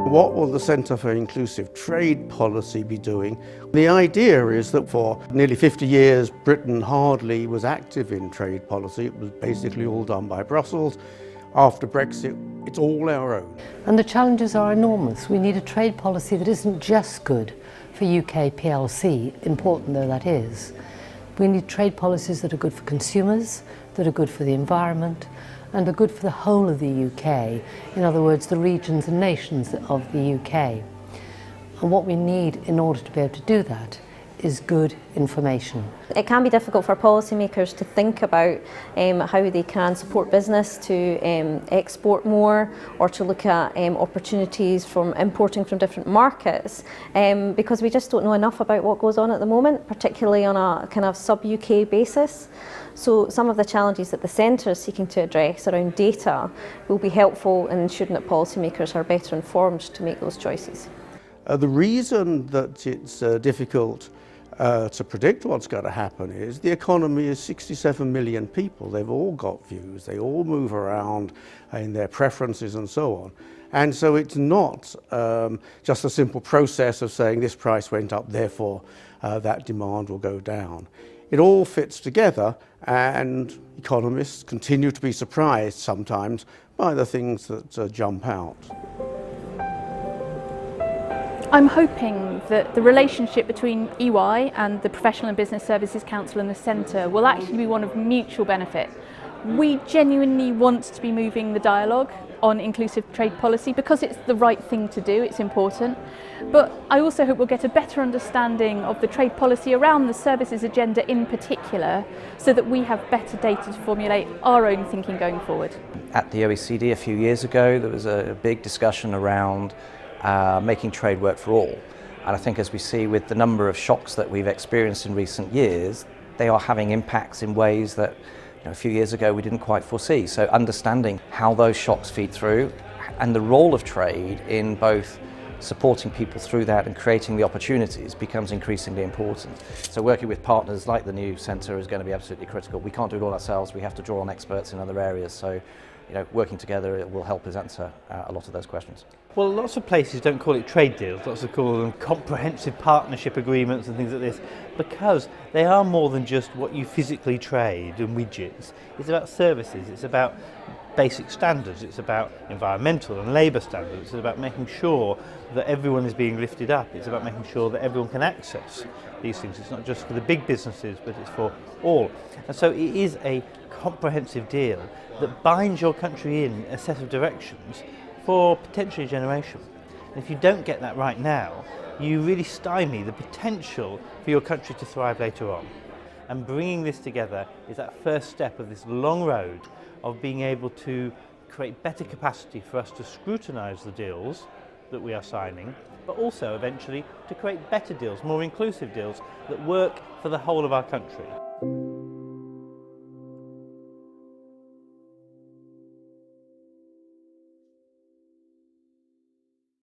What will the Centre for Inclusive Trade Policy be doing? The idea is that for nearly 50 years, Britain hardly was active in trade policy. It was basically all done by Brussels. After Brexit, it's all our own. And the challenges are enormous. We need a trade policy that isn't just good for UK PLC, important though that is. We need trade policies that are good for consumers, that are good for the environment, and are good for the whole of the UK, in other words, the regions and nations of the UK. And what we need in order to be able to do that is good information. It can be difficult for policymakers to think about how they can support business to export more, or to look at opportunities from importing from different markets, because we just don't know enough about what goes on at the moment, particularly on a kind of sub-UK basis. So some of the challenges that the Centre is seeking to address around data will be helpful in ensuring that policymakers are better informed to make those choices. The reason that it's difficult to predict what's going to happen is the economy is 67 million people. They've all got views, they all move around in their preferences and so on. And so it's not just a simple process of saying this price went up, therefore that demand will go down. It all fits together, and economists continue to be surprised sometimes by the things that jump out. I'm hoping that the relationship between EY and the Professional and Business Services Council and the Centre will actually be one of mutual benefit. We genuinely want to be moving the dialogue on inclusive trade policy because it's the right thing to do, it's important. But I also hope we'll get a better understanding of the trade policy around the services agenda in particular, so that we have better data to formulate our own thinking going forward. At the OECD a few years ago, there was a big discussion around making trade work for all. And I think as we see with the number of shocks that we've experienced in recent years, they are having impacts in ways that a few years ago we didn't quite foresee. So understanding how those shocks feed through and the role of trade in both supporting people through that and creating the opportunities becomes increasingly important. So working with partners like the new centre is going to be absolutely critical. We can't do it all ourselves, we have to draw on experts in other areas. So working together will help us answer a lot of those questions. Well, lots of places don't call it trade deals, lots of call them comprehensive partnership agreements and things like this, because they are more than just what you physically trade and widgets. It's about services, it's about basic standards, it's about environmental and labour standards, it's about making sure that everyone is being lifted up, it's about making sure that everyone can access these things. It's not just for the big businesses, but it's for all. And so it is a comprehensive deal that binds your country in a set of directions for potentially a generation. And if you don't get that right now, you really stymie the potential for your country to thrive later on. And bringing this together is that first step of this long road of being able to create better capacity for us to scrutinise the deals that we are signing, but also eventually to create better deals, more inclusive deals that work for the whole of our country.